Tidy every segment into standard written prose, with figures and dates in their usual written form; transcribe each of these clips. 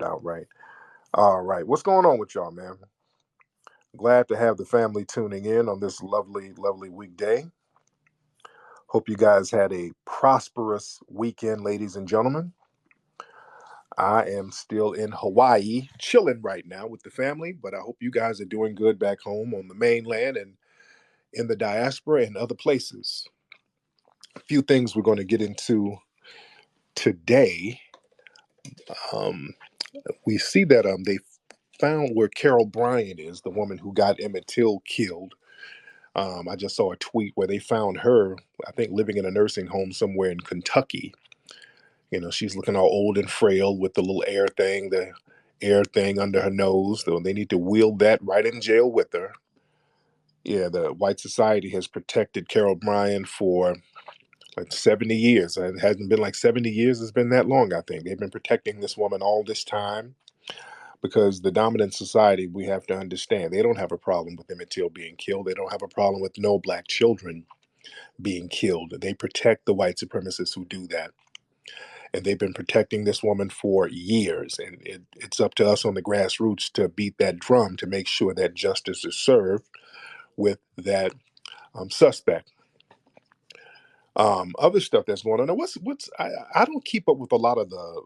Outright. All right. What's going on with y'all, man? Glad to have the family tuning in on this lovely, lovely weekday. Hope you guys had a prosperous weekend, ladies and gentlemen. I am still in Hawaii, chilling right now with the family, but I hope you guys are doing good back home on the mainland and in the diaspora and other places. A few things we're going to get into today. Um, we see that they found where Carol Bryant is, the woman who got Emmett Till killed. I just saw a tweet where they found her, I think, living in a nursing home somewhere in Kentucky. She's looking all old and frail with the air thing under her nose. So they need to wield that right in jail with her. Yeah, the white society has protected Carol Bryant for like 70 years. It hasn't been like 70 years, it's been that long, I think. They've been protecting this woman all this time because the dominant society, we have to understand, they don't have a problem with Emmett Till being killed. They don't have a problem with no black children being killed. They protect the white supremacists who do that. And they've been protecting this woman for years. And it's up to us on the grassroots to beat that drum to make sure that justice is served with that suspect. Other stuff that's going on. Now, I don't keep up with a lot of the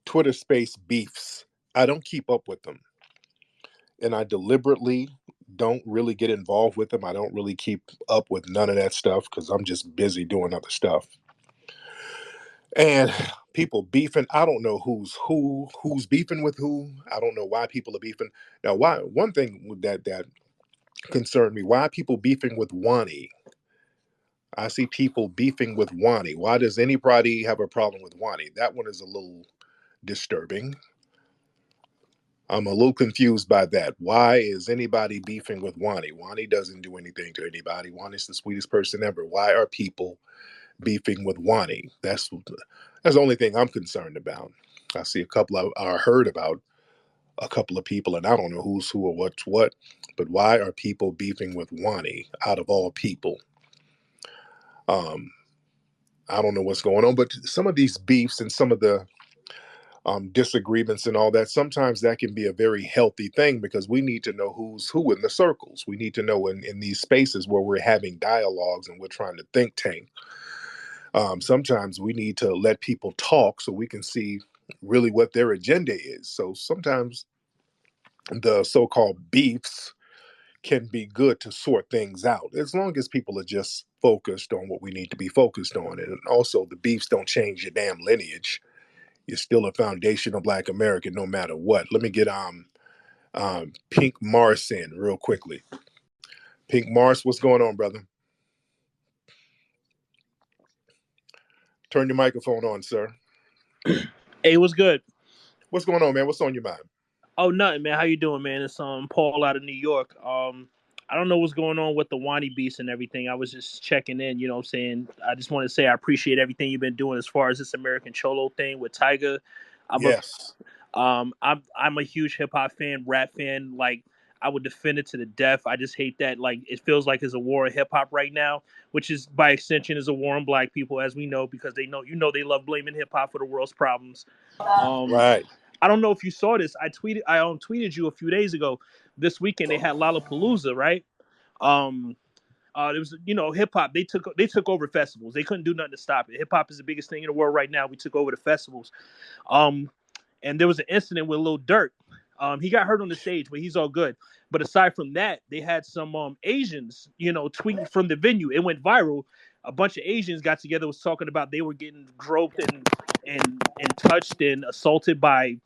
Twitter space beefs. I don't keep up with them. And I deliberately don't really get involved with them. I don't really keep up with none of that stuff because I'm just busy doing other stuff. And people beefing, I don't know who's beefing with who. I don't know why people are beefing. Now, one thing that concerned me, why are people beefing with Wani? I see people beefing with Wani. Why does anybody have a problem with Wani? That one is a little disturbing. I'm a little confused by that. Why is anybody beefing with Wani? Wani doesn't do anything to anybody. Wani's the sweetest person ever. Why are people beefing with Wani? That's the only thing I'm concerned about. I see I heard about a couple of people, and I don't know who's who or what's what, but why are people beefing with Wani out of all people? I don't know what's going on, but some of these beefs and some of the disagreements and all that, sometimes that can be a very healthy thing because we need to know who's who in the circles. We need to know in these spaces where we're having dialogues and we're trying to think tank. Sometimes we need to let people talk so we can see really what their agenda is. So sometimes the so-called beefs can be good to sort things out as long as people are just focused on what we need to be focused on. And also the beefs don't change your damn lineage. You're still a foundational Black American no matter what. Let me get Pink Mars in real quickly. Pink Mars, what's going on, brother? Turn your microphone on, sir. Hey, what's good? What's going on, man? What's on your mind? Oh, nothing, man. How you doing, man? It's Paul out of New York. I don't know what's going on with the Wani beast and everything. I was just checking in, you know what I'm saying? I just want to say I appreciate everything you've been doing as far as this American Cholo thing with Tyga. Yes. I'm a huge hip hop fan, rap fan. Like I would defend it to the death. I just hate that like it feels like it's a war of hip hop right now, which is by extension is a war on black people, as we know, because they know they love blaming hip hop for the world's problems. Right. I don't know if you saw this. I tweeted you a few days ago. This weekend they had Lollapalooza, right? Um, it was hip hop. They took over festivals. They couldn't do nothing to stop it. Hip hop is the biggest thing in the world right now. We took over the festivals. And there was an incident with Lil Durk. He got hurt on the stage, but he's all good. But aside from that, they had some Asians, tweeting from the venue. It went viral. A bunch of Asians got together, was talking about they were getting groped and touched and assaulted by,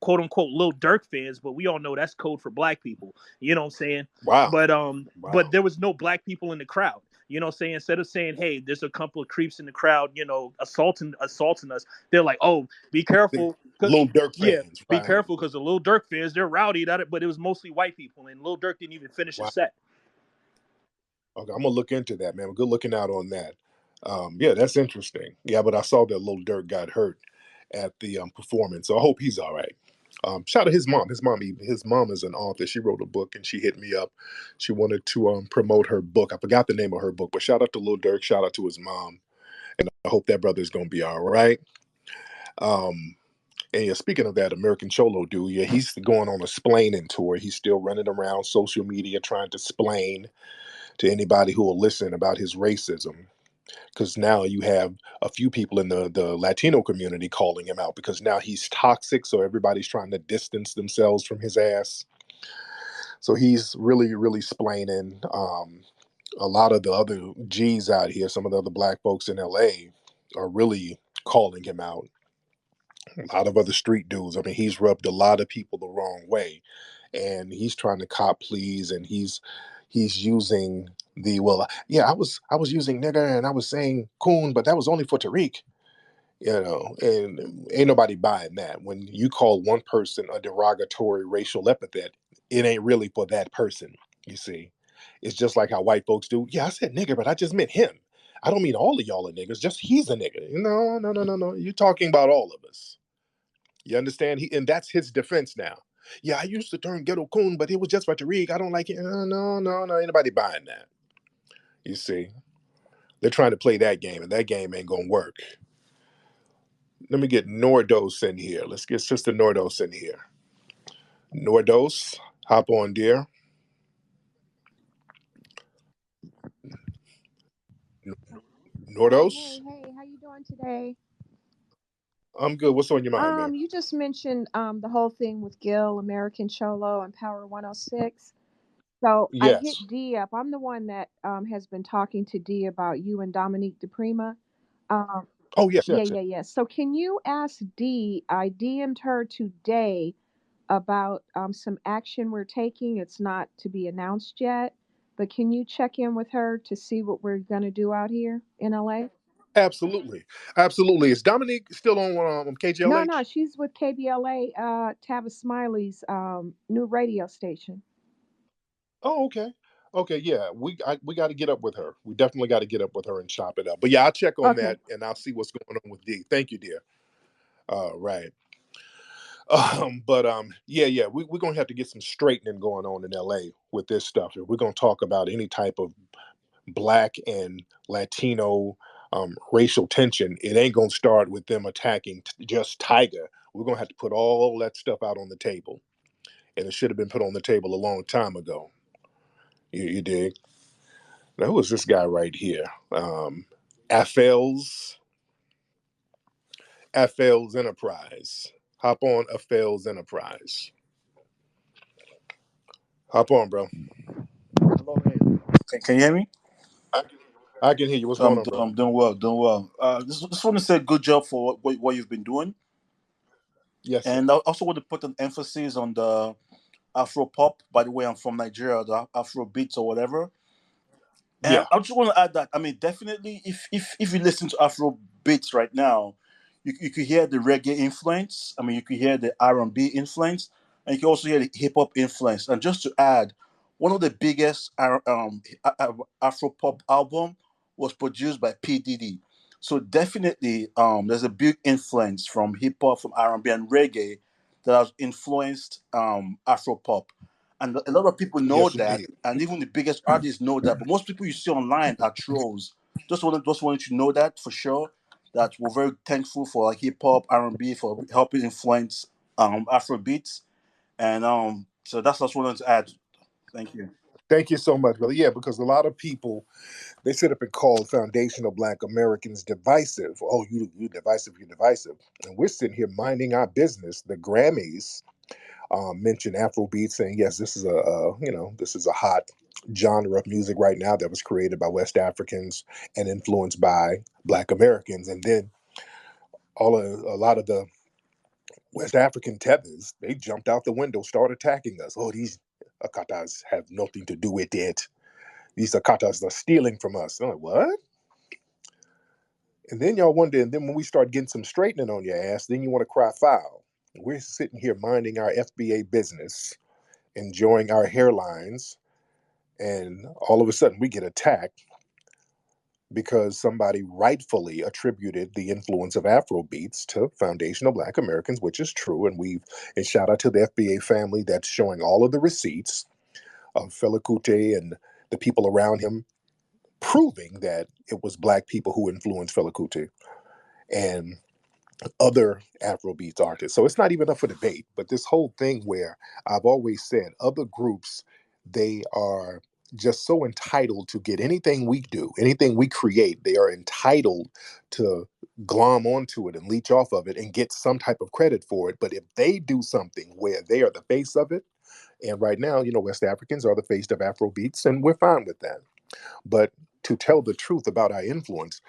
quote unquote Lil Durk fans. But we all know that's code for black people. You know what I'm saying? Wow. But there was no black people in the crowd. You know what I'm saying? Instead of saying, hey, there's a couple of creeps in the crowd, assaulting us, they're like, oh, be careful. Lil Durk fans. Be Right. careful because the Lil Durk fans, they're rowdy at it, but it was mostly white people, and Lil Durk didn't even finish his set. Okay, I'm gonna look into that, man. Good looking out on that. Yeah, that's interesting. Yeah, but I saw that Lil Durk got hurt at the performance, so I hope he's all right. Shout out to his mom. His mom is an author. She wrote a book and she hit me up. She wanted to promote her book. I forgot the name of her book, but shout out to Lil Durk. Shout out to his mom, and I hope that brother's gonna be all right. And yeah, speaking of that, American Cholo dude, yeah, he's going on a splaining tour. He's still running around social media trying to splain to anybody who will listen about his racism. Because now you have a few people in the Latino community calling him out because now he's toxic. So everybody's trying to distance themselves from his ass. So he's really, really splaining. A lot of the other G's out here, some of the other black folks in LA, are really calling him out. A lot of other street dudes. I mean, he's rubbed a lot of people the wrong way, and he's trying to cop please, and he's using the well. Yeah, I was using nigger, and I was saying coon, but that was only for Tariq. And ain't nobody buying that. When you call one person a derogatory racial epithet, it ain't really for that person. You see, it's just like how white folks do. Yeah, I said nigger, but I just meant him. I don't mean all of y'all are niggers. Just he's a nigger. No, no, no, no, no. You're talking about all of us. You understand? And that's his defense now. Yeah, I used the term ghetto coon, but it was just for Tariq. I don't like it. No, no, no, no. Ain't nobody buying that. You see, they're trying to play that game, and that game ain't gonna work. Let me get Nordos in here. Let's get Sister Nordos in here. Nordos, hop on, dear. Hey, Nordos, hey, hey, how you doing today? I'm good. What's on your mind, man? You just mentioned the whole thing with Gil, American Cholo, and Power 106. So I Yes. hit D up. I'm the one that has been talking to D about you and Dominique DePrima. Um, Oh, yes, yeah, yes, yes. yeah, yeah. So can you ask D? I DM'd her today about some action we're taking. It's not to be announced yet, but can you check in with her to see what we're gonna do out here in LA? Absolutely. Absolutely. Is Dominique still on No, no, KGLH? she's with KBLA, Tavis Smiley's new radio station. Oh, okay. Okay, yeah. We got to get up with her. We definitely got to get up with her and chop it up. But yeah, I'll check on Okay. that and I'll see what's going on with D. Thank you, dear. Right. But yeah, yeah, we're gonna have to get some straightening going on in LA with this stuff. If we're gonna talk about any type of black and Latino racial tension, it ain't gonna start with them attacking just Tiger. We're gonna have to put all that stuff out on the table, and it should have been put on the table a long time ago. You dig? Now, who is this guy right here? Affel's Affel's Enterprise. Hop on Affel's Enterprise. Hop on, bro. Hello, hey. Can you hear me? I can hear you. What's going on, brother? I'm doing well, doing well. Just want to say good job for what you've been doing, Yes, sir. and I also want to put an emphasis on the Afro pop. By the way, I'm from Nigeria, the Afro beats or whatever. And Yeah. I just want to add that I mean, definitely, if you listen to Afro beats right now, you could hear the reggae influence. I mean, you could hear the R&B influence, and you can also hear the hip hop influence. And just to add, one of the biggest Afro pop album was produced by P Diddy. So definitely, there's a big influence from hip hop, from R&B and reggae that has influenced Afro pop, and a lot of people know Yes, that, indeed. and even the biggest artists know that. But most people you see online are trolls. Just wanted you to know that for sure. That we're very thankful for like hip hop, R&B for helping influence Afro beats, and so that's what I wanted to add. Thank you. Thank you so much, brother. Yeah, because a lot of people they sit up and call foundational Black Americans divisive. Oh, you divisive, you divisive, and we're sitting here minding our business. The Grammys mentioned Afrobeat, saying yes, this is this is a hot genre of music right now that was created by West Africans and influenced by Black Americans, and then a lot of the West African tethers, they jumped out the window, started attacking us. Oh, these Akatas have nothing to do with it. These Akatas are stealing from us. And I'm like, what? And then y'all wonder, and then when we start getting some straightening on your ass, then you want to cry foul. We're sitting here minding our FBA business, enjoying our hairlines, and all of a sudden we get attacked because somebody rightfully attributed the influence of Afro beats to foundational Black Americans, which is true. And shout out to the FBA family that's showing all of the receipts of Fela Kuti and the people around him, proving that it was Black people who influenced Fela Kuti. And other Afrobeats artists. So it's not even up for debate. But this whole thing where I've always said other groups, they are just so entitled to get anything we do, anything we create, they are entitled to glom onto it and leech off of it and get some type of credit for it. But if they do something where they are the face of it, and right now, West Africans are the face of Afrobeats, and we're fine with that. But to tell the truth about our influence,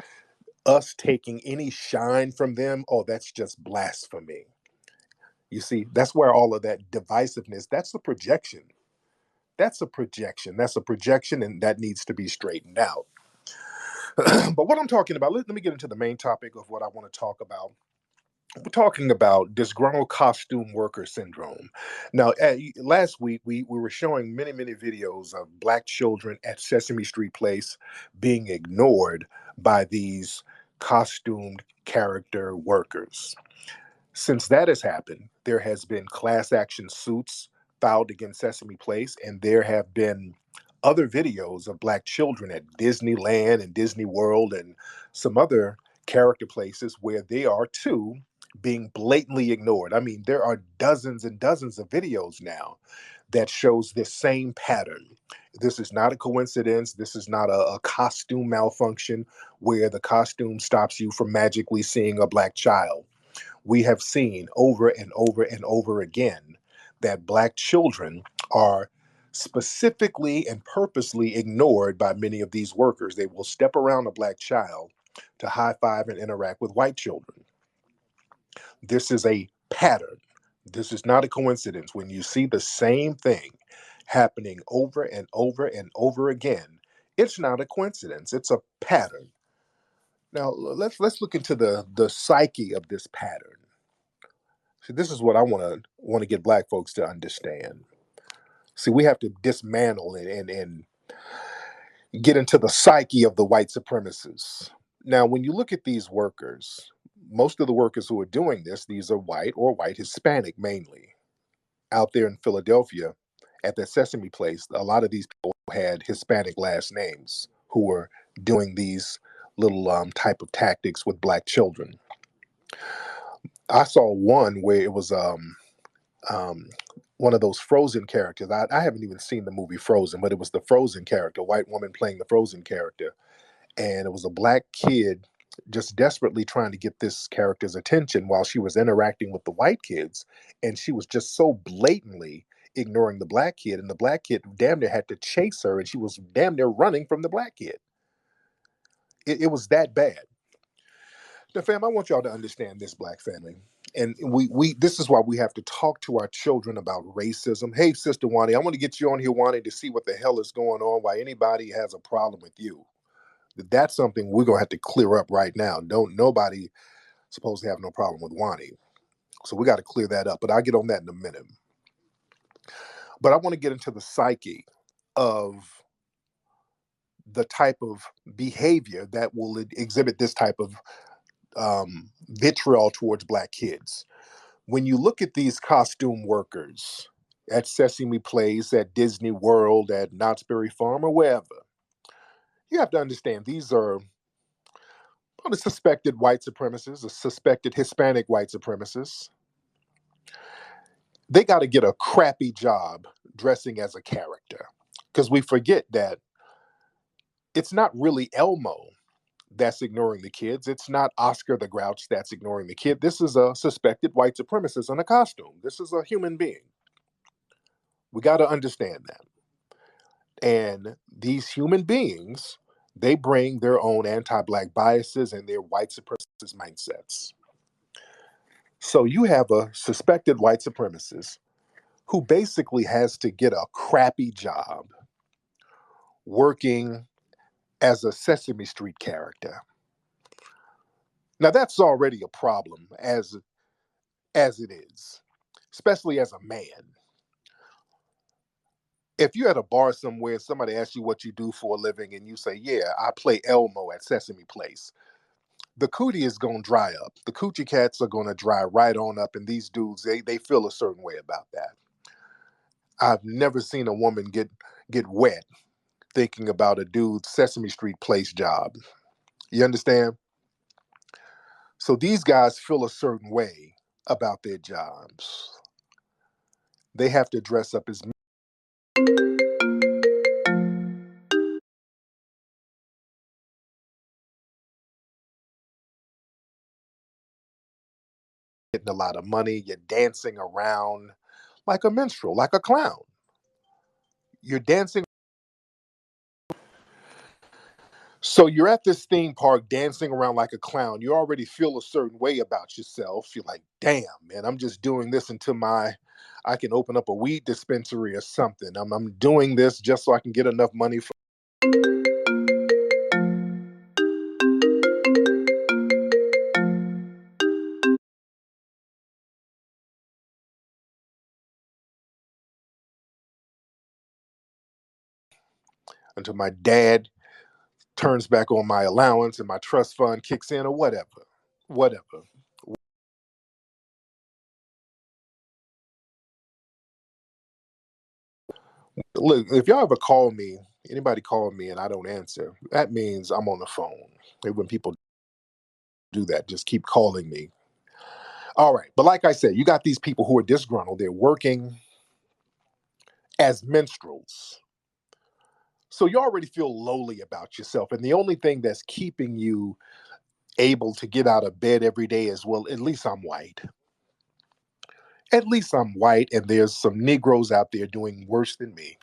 us taking any shine from them, oh, that's just blasphemy. You see, that's where all of that divisiveness, that's a projection. That's a projection. That's a projection, and that needs to be straightened out. But what I'm talking about, let me get into the main topic of what I want to talk about. We're talking about disgruntled costume worker syndrome. Now, last week, we were showing many, many videos of Black children at Sesame Street Place being ignored by these costumed character workers. Since that has happened, there has been class action suits filed against Sesame Place, and there have been other videos of Black children at Disneyland and Disney World and some other character places where they are too being blatantly ignored. I mean, there are dozens and dozens of videos now that shows this same pattern. This is not a coincidence. This is not a costume malfunction where the costume stops you from magically seeing a Black child. We have seen over and over and over again that Black children are specifically and purposely ignored by many of these workers. They will step around a Black child to high five and interact with white children. This is a pattern. This is not a coincidence. When you see the same thing happening over and over and over again, it's not a coincidence. It's a pattern. Now let's look into the psyche of this pattern. See, this is what I want to get Black folks to understand. See, we have to dismantle and get into the psyche of the white supremacists. Now, when you look at these workers, most of the workers who are doing this, these are white or white Hispanic mainly. Out there in Philadelphia, at that Sesame Place, a lot of these people had Hispanic last names who were doing these little type of tactics with Black children. I saw one where it was um, one of those Frozen characters. I haven't even seen the movie Frozen, but it was the Frozen character, white woman playing the Frozen character. And it was a Black kid just desperately trying to get this character's attention while she was interacting with the white kids. And she was just so blatantly ignoring the Black kid. And the Black kid damn near had to chase her, and she was damn near running from the Black kid. It was that bad. Now, fam, I want y'all to understand this, Black family. And we this is why we have to talk to our children about racism. Hey, Sister Wani, I want to get you on here, Wani, to see what the hell is going on, why anybody has a problem with you. That's something we're gonna have to clear up right now. Don't nobody supposed to have no problem with Wani. So we got to clear that up. But I'll get on that in a minute. But I want to get into the psyche of the type of behavior that will exhibit this type of vitriol towards Black kids. When you look at these costume workers at Sesame Place, at Disney World, at Knott's Berry Farm, or wherever, you have to understand these are the suspected white supremacists, the suspected Hispanic white supremacists. They got to get a crappy job dressing as a character, because we forget that it's not really Elmo that's ignoring the kids. It's not Oscar the Grouch that's ignoring the kid. This is a suspected white supremacist in a costume. This is a human being. We got to understand that. And these human beings, they bring their own anti-Black biases and their white supremacist mindsets. So you have a suspected white supremacist who basically has to get a crappy job working as a Sesame Street character. Now that's already a problem as it is, especially as a man. If you're at a bar somewhere and somebody asks you what you do for a living and you say, yeah, I play Elmo at Sesame Place, the cootie is going to dry up. The coochie cats are going to dry right on up, and these dudes, they feel a certain way about that. I've never seen a woman get wet thinking about a dude's Sesame Street Place job. You understand? So these guys feel a certain way about their jobs. They have to dress up as getting a lot of money. You're dancing around like a minstrel, like a clown. You're dancing. So you're at this theme park dancing around like a clown. You already feel a certain way about yourself. You're like, damn, man, I'm just doing this until I can open up a weed dispensary or something. I'm doing this just so I can get enough money for until my dad turns back on my allowance and my trust fund kicks in or whatever. Whatever. Look, if y'all ever call me, anybody call me and I don't answer, that means I'm on the phone. And when people do that, just keep calling me. All right. But like I said, you got these people who are disgruntled. They're working as minstrels. So you already feel lowly about yourself. And the only thing that's keeping you able to get out of bed every day is, well, at least I'm white. At least I'm white, and there's some Negroes out there doing worse than me.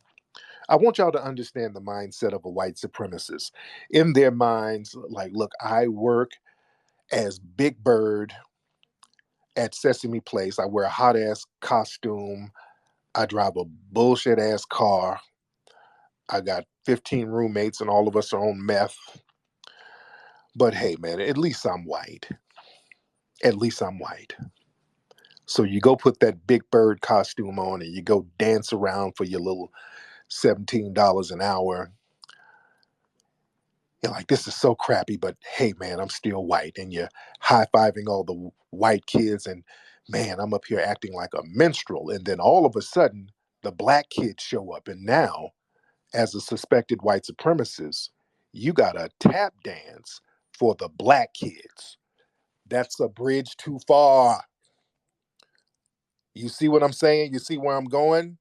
I want y'all to understand the mindset of a white supremacist. In their minds, like, look, I work as Big Bird at Sesame Place. I wear a hot ass costume. I drive a bullshit ass car. I got 15 roommates and all of us are on meth. But hey, man, at least I'm white. At least I'm white. So you go put that Big Bird costume on and you go dance around for your little $17 an hour. You're like, this is so crappy, but hey, man, I'm still white. And you're high fiving all the white kids. And man, I'm up here acting like a minstrel. And then all of a sudden, the black kids show up. And now, as a suspected white supremacist, you got a tap dance for the black kids. That's a bridge too far. You see what I'm saying? You see where I'm going?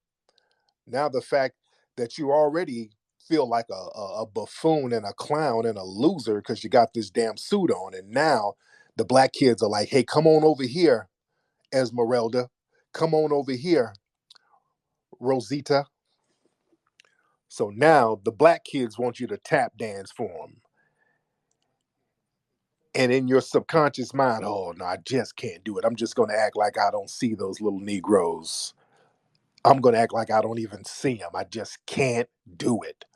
Now, the fact that you already feel like a buffoon and a clown and a loser because you got this damn suit on. And now the black kids are like, hey, come on over here, Esmeralda. Come on over here, Rosita. So now the black kids want you to tap dance for them. And in your subconscious mind, oh, no, I just can't do it. I'm just going to act like I don't see those little Negroes. I'm going to act like I don't even see them. I just can't do it.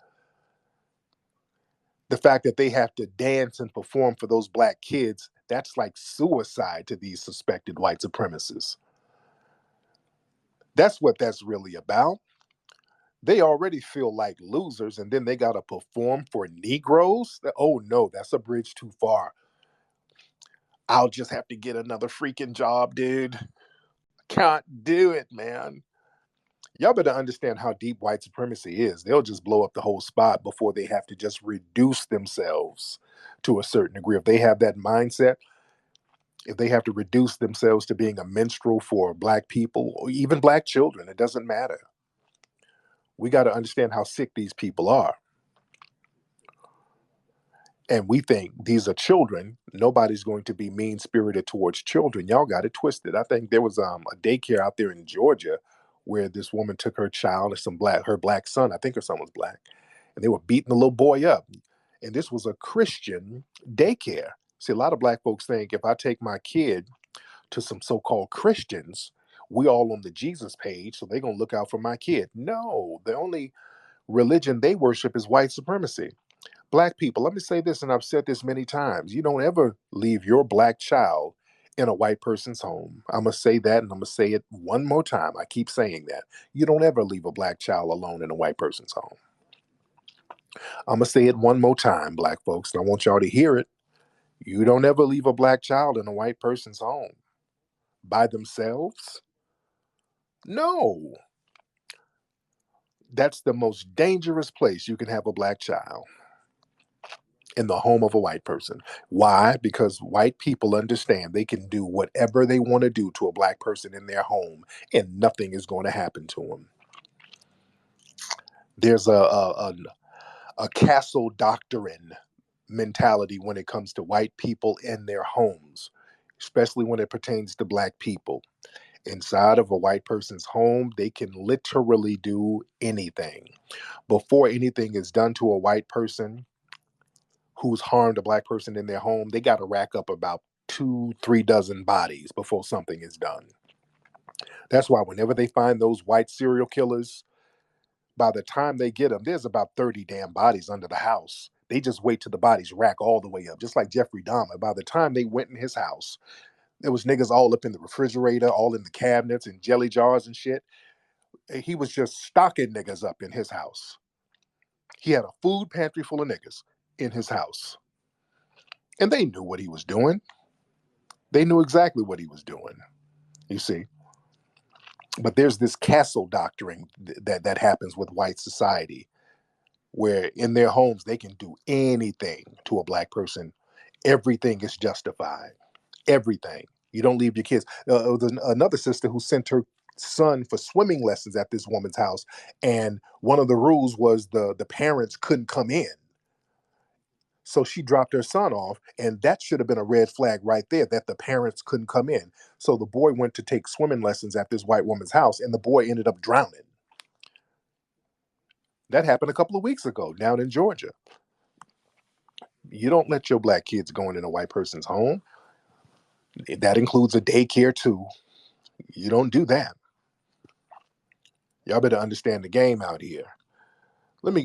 The fact that they have to dance and perform for those black kids, that's like suicide to these suspected white supremacists. That's what that's really about. They already feel like losers, and then they got to perform for Negroes. Oh, no, that's a bridge too far. I'll just have to get another freaking job, dude. Can't do it, man. Y'all better understand how deep white supremacy is. They'll just blow up the whole spot before they have to just reduce themselves to a certain degree. If they have that mindset, if they have to reduce themselves to being a minstrel for black people or even black children, it doesn't matter. We got to understand how sick these people are. And we think these are children. Nobody's going to be mean spirited towards children. Y'all got it twisted. I think there was a daycare out there in Georgia where this woman took her child, her black son. I think her son was black, and they were beating the little boy up. And this was a Christian daycare. See, a lot of black folks think if I take my kid to some so-called Christians, we all on the Jesus page, so they're gonna look out for my kid. No, the only religion they worship is white supremacy. Black people, let me say this, and I've said this many times: you don't ever leave your black child in a white person's home. I'm gonna say that, and I'm gonna say it one more time. I keep saying that. You don't ever leave a black child alone in a white person's home. I'm gonna say it one more time, black folks, and I want y'all to hear it. You don't ever leave a black child in a white person's home by themselves. No, that's the most dangerous place you can have a black child. in the home of a white person. Why? Because white people understand they can do whatever they want to do to a black person in their home and nothing is going to happen to them. There's a castle doctrine mentality when it comes to white people in their homes, especially when it pertains to black people. Inside of a white person's home, they can literally do anything. Before anything is done to a white person who's harmed a black person in their home, they got to rack up about 2, 3 dozen bodies before something is done. That's why whenever they find those white serial killers, by the time they get them, there's about 30 damn bodies under the house. They just wait till the bodies rack all the way up, just like Jeffrey Dahmer. By the time they went in his house, there was niggas all up in the refrigerator, all in the cabinets and jelly jars and shit. He was just stocking niggas up in his house. He had a food pantry full of niggas in his house. And they knew what he was doing. They knew exactly what he was doing, you see. But there's this castle doctrine that happens with white society, where in their homes they can do anything to a black person. Everything is justified. Everything. You don't leave your kids. There's another sister who sent her son for swimming lessons at this woman's house, and one of the rules was the parents couldn't come in. So she dropped her son off, and that should have been a red flag right there that the parents couldn't come in. So the boy went to take swimming lessons at this white woman's house, and the boy ended up drowning. That happened a couple of weeks ago down in Georgia. You don't let your black kids go in a white person's home. That includes a daycare too. You don't do that. Y'all better understand the game out here. Let me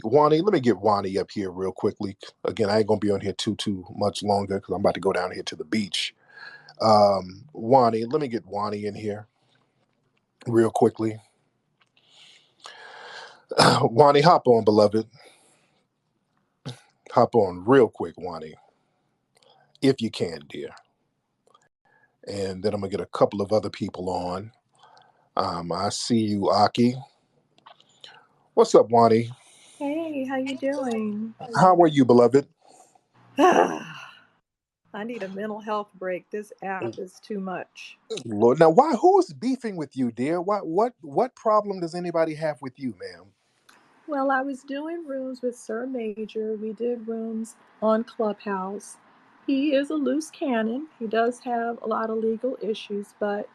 get Wani up here real quickly. Again, I ain't gonna be on here too much longer because I'm about to go down here to the beach. Wani, let me get Wani in here real quickly. Wani, hop on, beloved. Hop on real quick, Wani, if you can, dear. And then I'm gonna get a couple of other people on. I see you, Aki. What's up, Wani? Hey, how you doing? How are you, beloved? I need a mental health break. This app is too much. Lord, now why? Who is beefing with you, dear? What problem does anybody have with you, ma'am? Well, I was doing rooms with Sir Major. We did rooms on Clubhouse. He is a loose cannon. He does have a lot of legal issues, but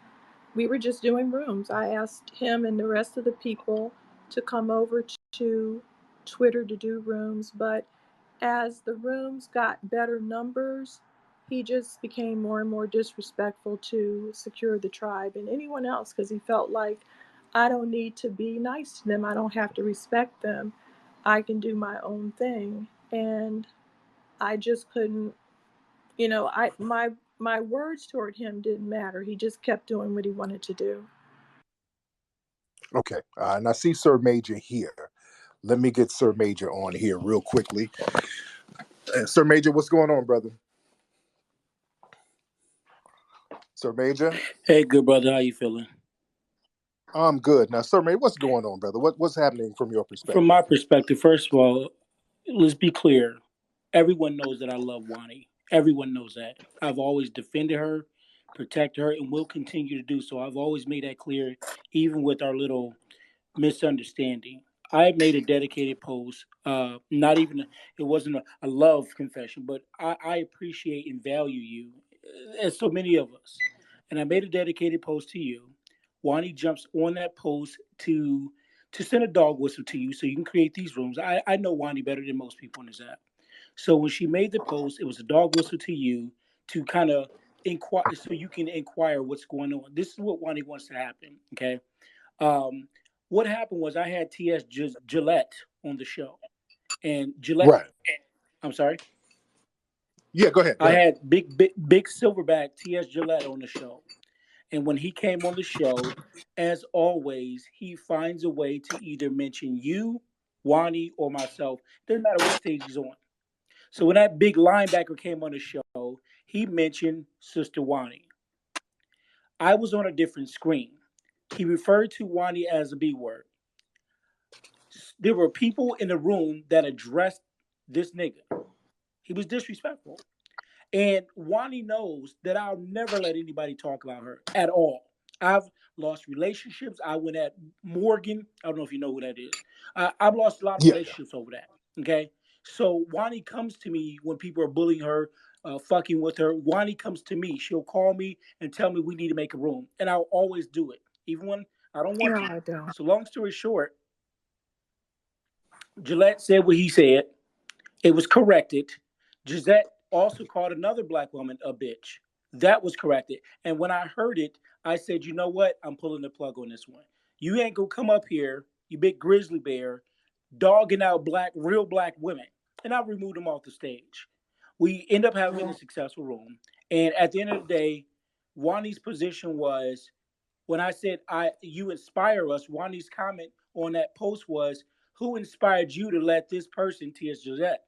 we were just doing rooms. I asked him and the rest of the people to come over to Twitter to do rooms, but as the rooms got better numbers, he just became more and more disrespectful to Secure the Tribe and anyone else because he felt like I don't need to be nice to them. I don't have to respect them. I can do my own thing. And I just couldn't, my words toward him didn't matter. He just kept doing what he wanted to do. Okay, and I see Sir Major here. Let me get Sir Major on here real quickly. Sir Major, what's going on, brother? Sir Major? Hey, good brother. How you feeling? I'm good. Now, Sir Major, what's going on, brother? What's happening from your From perspective? my perspective, first of all, let's be clear. Everyone knows that I love Wani. Everyone knows that. I've always defended her, protected her, and will continue to do so. I've always made that clear, even with our little misunderstanding. I made a dedicated post. Not even it wasn't a love confession, but I appreciate and value you, as so many of us. And I made a dedicated post to you. Wani jumps on that post to send a dog whistle to you so you can create these rooms. I know Wani better than most people in this app. So when she made the post, it was a dog whistle to you to kind of inquire so you can inquire what's going on. This is what Wani wants to happen. Okay. Um, what happened was I had T.S. Gillette on the show, and Gillette. Right. I'm sorry. Yeah, go ahead. Go I ahead. had big silverback T.S. Gillette on the show, and when he came on the show, as always, he finds a way to either mention you, Wani, or myself. Doesn't matter what stage he's on. So when that big linebacker came on the show, he mentioned Sister Wani. I was on a different screen. He referred to Wani as a B word. There were people in the room that addressed this nigga. He was disrespectful. And Wani knows that I'll never let anybody talk about her at all. I've lost relationships. I went at Morgan. I don't know if you know who that is. I've lost a lot of Yeah. relationships over that. Okay. So Wani comes to me when people are bullying her, fucking with her. Wani comes to me. She'll call me and tell me we need to make a room. And I'll always do it, even when I don't want No, to. I don't. So, long story short, Gillette said what he said. It was corrected. Gisette also called another black woman a bitch. That was corrected. And when I heard it, I said, you know what? I'm pulling the plug on this one. You ain't gonna come up here, you big grizzly bear, dogging out real black women. And I removed them off the stage. We end up having a successful room. And at the end of the day, Wani's position was when I said you inspire us, Wani's comment on that post was, who inspired you to let this person, T.S. Gisette,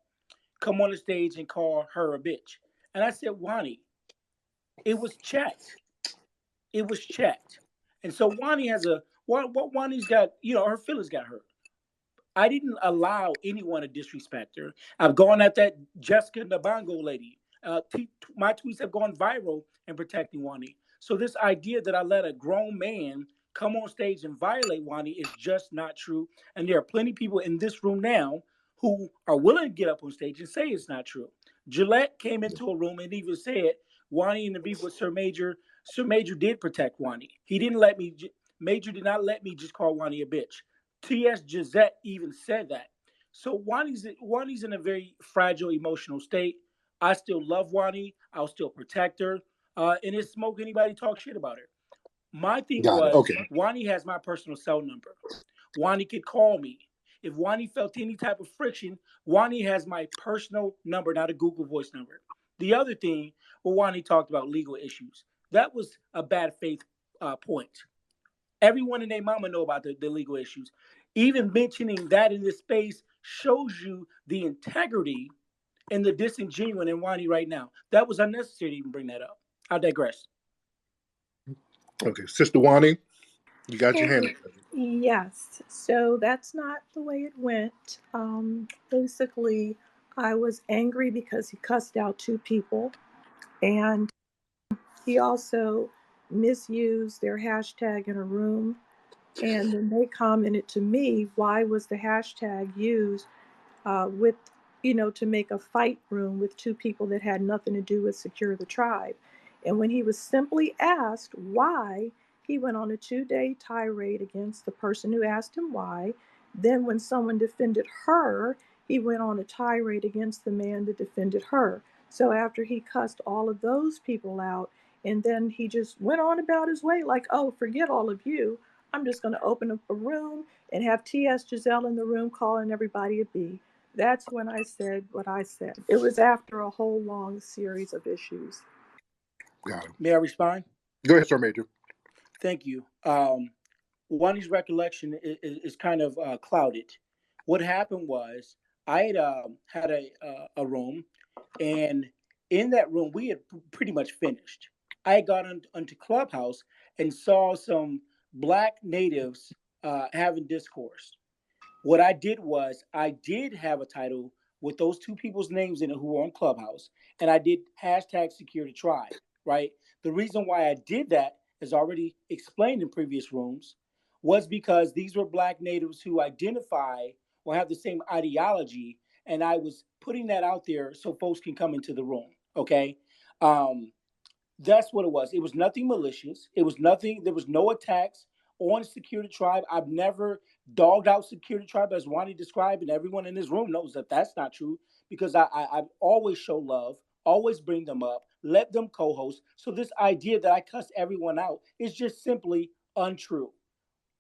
come on the stage and call her a bitch? And I said, Wani, it was checked. It was checked. And so Wani has what Wani's got, her feelings got hurt. I didn't allow anyone to disrespect her. I've gone at that Jessica Nabango lady. My tweets have gone viral in protecting Wani. So this idea that I let a grown man come on stage and violate Wani is just not true. And there are plenty of people in this room now who are willing to get up on stage and say it's not true. Gillette came into a room and even said Wani in the beef with Sir Major. Sir Major did protect Wani. He didn't let me. Major did not let me just call Wani a bitch. T.S. Gisette even said that. So Wani's in a very fragile emotional state. I still love Wani. I'll still protect her. And it's smoke anybody talk shit about her. My thing Got it. was Okay. Wani has my personal cell number. Wani could call me. If Wani felt any type of friction, Wani has my personal number, not a Google Voice number. The other thing, where Wani talked about legal issues, that was a bad faith point. Everyone and their mama know about the legal issues. Even mentioning that in this space shows you the integrity and the disingenuine in Wani right now. That was unnecessary to even bring that up. I digress. Okay, Sister Wani, you got your hand Okay. up. Yes. So that's not the way it went. Basically, I was angry because he cussed out two people, and he also misused their hashtag in a room. And then they commented to me, why was the hashtag used with, to make a fight room with two people that had nothing to do with Secure the Tribe. And when he was simply asked why, he went on a 2-day tirade against the person who asked him why. Then, when someone defended her, he went on a tirade against the man that defended her. So, after he cussed all of those people out, and then he just went on about his way, like, oh, forget all of you. I'm just going to open up a room and have T.S. Giselle in the room calling everybody a B. That's when I said what I said. It was after a whole long series of issues. Got it. May I respond? Go ahead, Sir Major. Thank you. Wani's recollection is kind of clouded. What happened was I had a room, and in that room we had pretty much finished. I got onto Clubhouse and saw some black natives having discourse. What I did was I did have a title with those two people's names in it who were on Clubhouse, and I did hashtag Secure the Tribe. Right. The reason why I did that, as already explained in previous rooms, was because these were black natives who identify or have the same ideology, and I was putting that out there so folks can come into the room. Okay. Um, that's what it was. It was nothing malicious. It was nothing. There was no attacks on Security Tribe. I've never dogged out Security Tribe as Wani described, and everyone in this room knows that that's not true because I always show love, always bring them up, let them co-host. So this idea that I cuss everyone out is just simply untrue.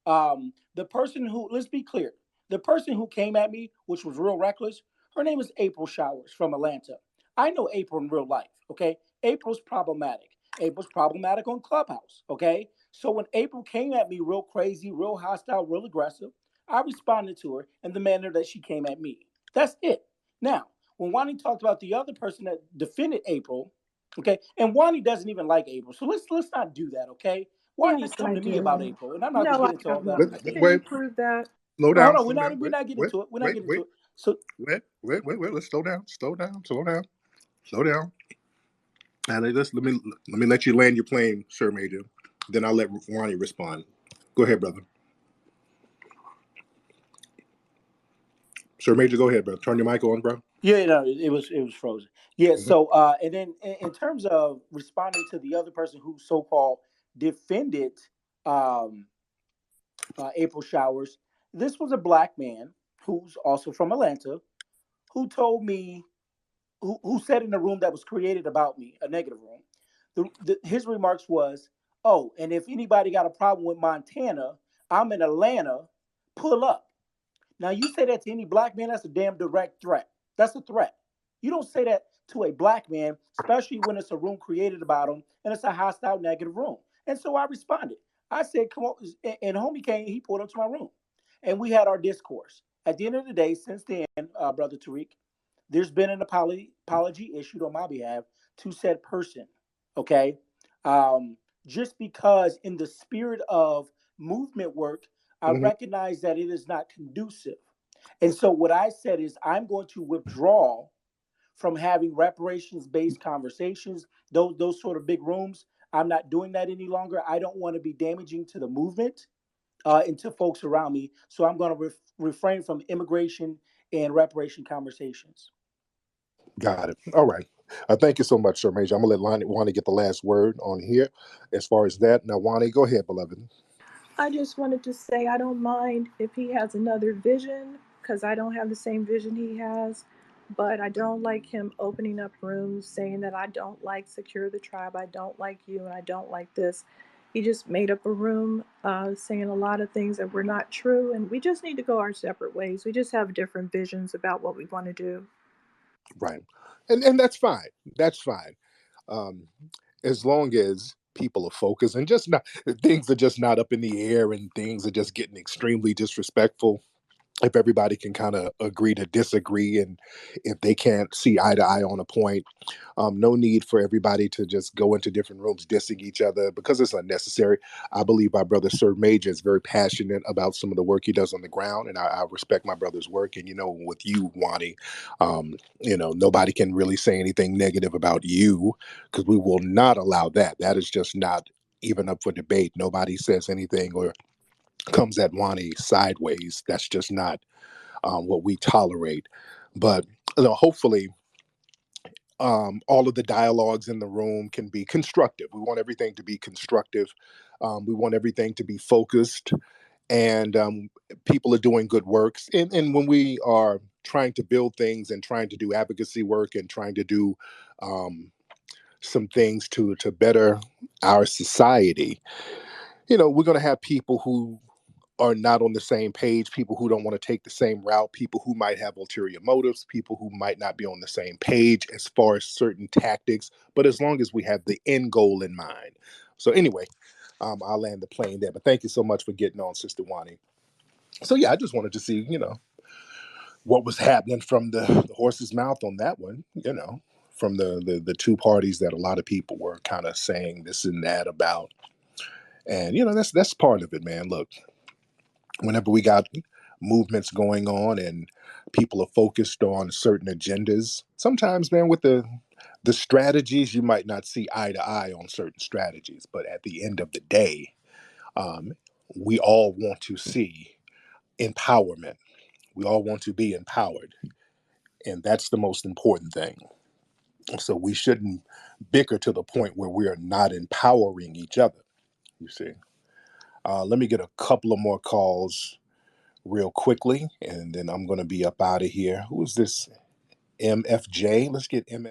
The person who, let's be clear, the person who came at me, which was real reckless, her name is April Showers from Atlanta. I know April in real life, okay? April's problematic. April's problematic on Clubhouse, okay? So when April came at me real crazy, real hostile, real aggressive, I responded to her in the manner that she came at me. That's it. Now, when Wani talked about the other person that defended April, okay, and Wani doesn't even like April, so let's not do that, okay? Wani has Yes, come I to me about do. April, and I'm not gonna No, I get into all have that not. on the Can you stage. Wait, prove that? slow Hold down, on, slow down. we're not getting Wait, into it. We're not wait, getting into wait, it. So wait. Let's slow down, slow down. Slow down. And let me let you land your plane, Sir Major. Then I'll let Ronnie respond. Go ahead, brother. Sir Major, go ahead, bro. Turn your mic on, bro. Yeah, no, it was frozen. Yeah, Mhm. so and then in terms of responding to the other person who so called defended um April Showers, this was a black man who's also from Atlanta who told me who said in a room that was created about me, a negative room. His remarks was, "Oh, and if anybody got a problem with Montana, I'm in Atlanta. Pull up." Now you say that to any black man, that's a damn direct threat. That's a threat. You don't say that to a black man, especially when it's a room created about him and it's a hostile, negative room. And so I responded. I said, "Come on," and homie came. He pulled up to my room, and we had our discourse. At the end of the day, since then, brother Tariq, there's been an apology issued on my behalf to said person. Okay, just because in the spirit of movement work, I Mhm. recognize that it is not conducive. And so what I said is I'm going to withdraw from having reparations based conversations, those sort of big rooms. I'm not doing that any longer. I don't want to be damaging to the movement and to folks around me. So I'm going to refrain from immigration and reparation conversations. Got it. All right. Thank you so much, Sir Major. I'm gonna let Wani get the last word on here as far as that. Now, Wani, go ahead, beloved. I just wanted to say I don't mind if he has another vision because I don't have the same vision he has. But I don't like him opening up rooms saying that I don't like Secure the Tribe, I don't like you, and I don't like this. He just made up a room saying a lot of things that were not true, and we just need to go our separate ways. We just have different visions about what we want to do. Right. And that's fine. That's fine. Um, as long as people are focused and just not things are just not up in the air and things are just getting extremely disrespectful, if everybody can kind of agree to disagree, and if they can't see eye to eye on a point, no need for everybody to just go into different rooms dissing each other because it's unnecessary. I believe my brother Sir Major is very passionate about some of the work he does on the ground, and I respect my brother's work. And with you, Wani, nobody can really say anything negative about you because we will not allow that. That is just not even up for debate. Nobody says anything or comes at Wani sideways. That's just not what we tolerate. But hopefully, all of the dialogues in the room can be constructive. We want everything to be constructive. We want everything to be focused, and people are doing good works. And when we are trying to build things and trying to do advocacy work and trying to do um, some things to better our society, we're going to have people who are not on the same page, people who don't want to take the same route, people who might have ulterior motives, people who might not be on the same page as far as certain tactics, but as long as we have the end goal in mind. So anyway, I'll land the plane there, but thank you so much for getting on, Sister Wani. So yeah, I just wanted to see, what was happening from the horse's mouth on that one, from the two parties that a lot of people were kind of saying this and that about. And that's part of it, man. Look, whenever we got movements going on and people are focused on certain agendas, sometimes, man, with the strategies, you might not see eye to eye on certain strategies, but at the end of the day, um, we all want to see empowerment. We all want to be empowered, and that's the most important thing. So we shouldn't bicker to the point where we are not empowering each other. You see. Let me get a couple of more calls real quickly, and then I'm going to be up out of here. Who is this? MFJ. Let's get MF.